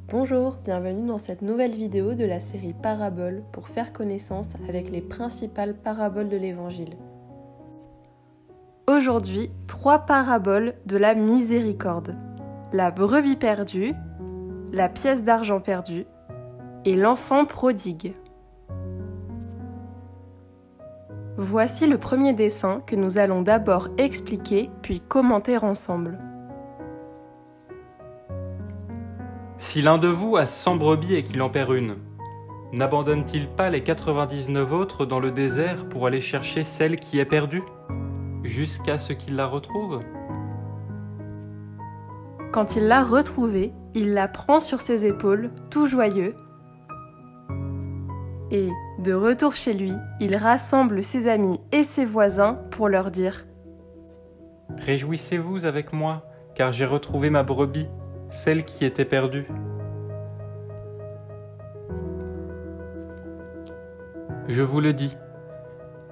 Bonjour, bienvenue dans cette nouvelle vidéo de la série Paraboles pour faire connaissance avec les principales paraboles de l'Évangile. Aujourd'hui, 3 paraboles de la miséricorde. La brebis perdue, la pièce d'argent perdue et l'enfant prodigue. Voici le premier dessin que nous allons d'abord expliquer puis commenter ensemble. Si l'un de vous a 100 brebis et qu'il en perd une, n'abandonne-t-il pas les 99 autres dans le désert pour aller chercher celle qui est perdue, jusqu'à ce qu'il la retrouve ? Quand il l'a retrouvée, il la prend sur ses épaules, tout joyeux, et, de retour chez lui, il rassemble ses amis et ses voisins pour leur dire « Réjouissez-vous avec moi, car j'ai retrouvé ma brebis, celle qui était perdue. » Je vous le dis,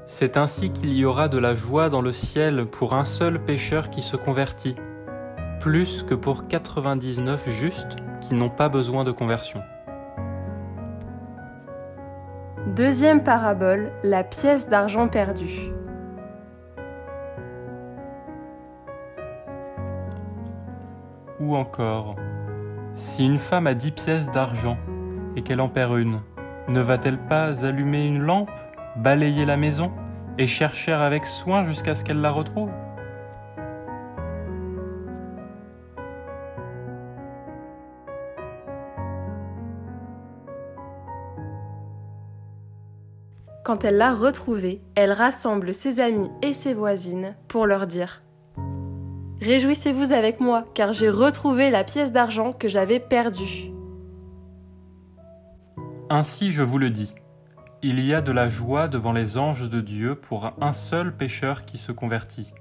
c'est ainsi qu'il y aura de la joie dans le ciel pour un seul pécheur qui se convertit, plus que pour 99 justes qui n'ont pas besoin de conversion. Deuxième parabole, la pièce d'argent perdue. Ou encore, si une femme a 10 pièces d'argent et qu'elle en perd une, ne va-t-elle pas allumer une lampe, balayer la maison et chercher avec soin jusqu'à ce qu'elle la retrouve ? Quand elle l'a retrouvée, elle rassemble ses amis et ses voisines pour leur dire « Réjouissez-vous avec moi, car j'ai retrouvé la pièce d'argent que j'avais perdue. » Ainsi je vous le dis, il y a de la joie devant les anges de Dieu pour un seul pécheur qui se convertit.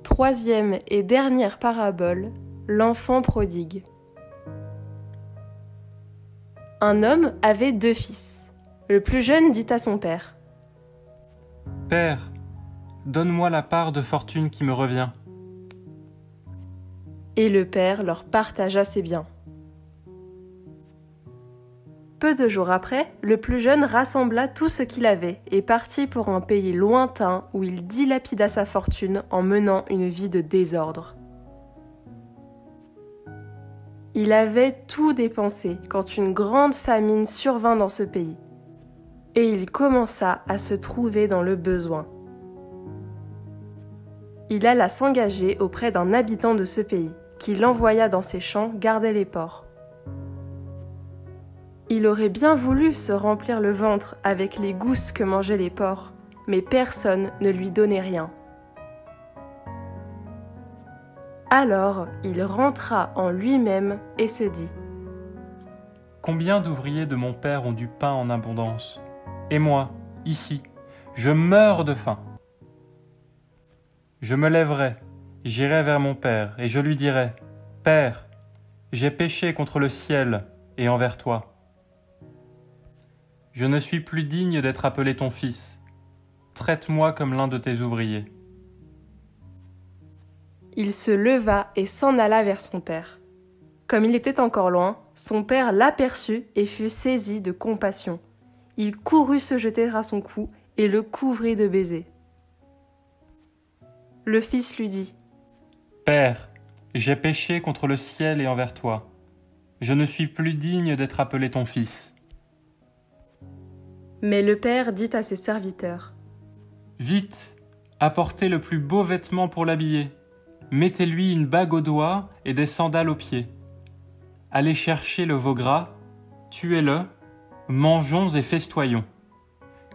Troisième et dernière parabole, l'enfant prodigue. Un homme avait 2 fils. Le plus jeune dit à son père « Père, donne-moi la part de fortune qui me revient. » Et le père leur partagea ses biens. Peu de jours après, le plus jeune rassembla tout ce qu'il avait et partit pour un pays lointain où il dilapida sa fortune en menant une vie de désordre. Il avait tout dépensé quand une grande famine survint dans ce pays, et il commença à se trouver dans le besoin. Il alla s'engager auprès d'un habitant de ce pays, qui l'envoya dans ses champs garder les porcs. Il aurait bien voulu se remplir le ventre avec les gousses que mangeaient les porcs, mais personne ne lui donnait rien. Alors il rentra en lui-même et se dit « Combien d'ouvriers de mon père ont du pain en abondance ? Et moi, ici, je meurs de faim. Je me lèverai, j'irai vers mon père, et je lui dirai « Père, j'ai péché contre le ciel et envers toi. Je ne suis plus digne d'être appelé ton fils. Traite-moi comme l'un de tes ouvriers. » Il se leva et s'en alla vers son père. Comme il était encore loin, son père l'aperçut et fut saisi de compassion. Il courut se jeter à son cou et le couvrit de baisers. Le fils lui dit « Père, j'ai péché contre le ciel et envers toi. Je ne suis plus digne d'être appelé ton fils. » Mais le père dit à ses serviteurs « Vite, apportez le plus beau vêtement pour l'habiller. Mettez-lui une bague au doigt et des sandales aux pieds. Allez chercher le veau gras, tuez-le, mangeons et festoyons.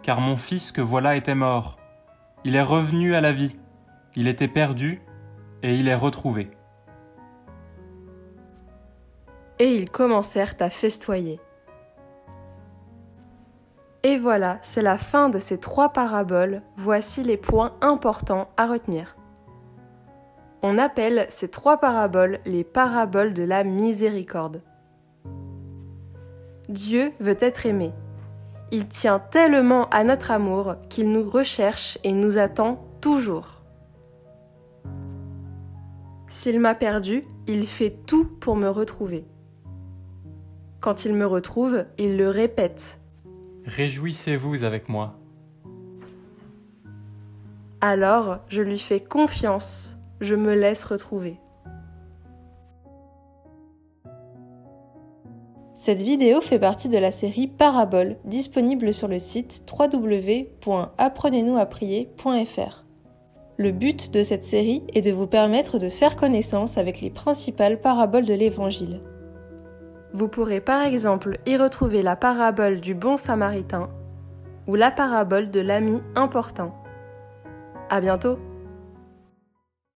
Car mon fils que voilà était mort. Il est revenu à la vie. Il était perdu et il est retrouvé. » Et ils commencèrent à festoyer. Et voilà, c'est la fin de ces 3 paraboles. Voici les points importants à retenir. On appelle ces 3 paraboles les paraboles de la miséricorde. Dieu veut être aimé. Il tient tellement à notre amour qu'il nous recherche et nous attend toujours. S'il m'a perdu, il fait tout pour me retrouver. Quand il me retrouve, il le répète. Réjouissez-vous avec moi. Alors, je lui fais confiance, je me laisse retrouver. Cette vidéo fait partie de la série Paraboles, disponible sur le site www.apprenez-nous-à-prier.fr. Le but de cette série est de vous permettre de faire connaissance avec les principales paraboles de l'Évangile. Vous pourrez par exemple y retrouver la parabole du bon samaritain ou la parabole de l'ami important. À bientôt!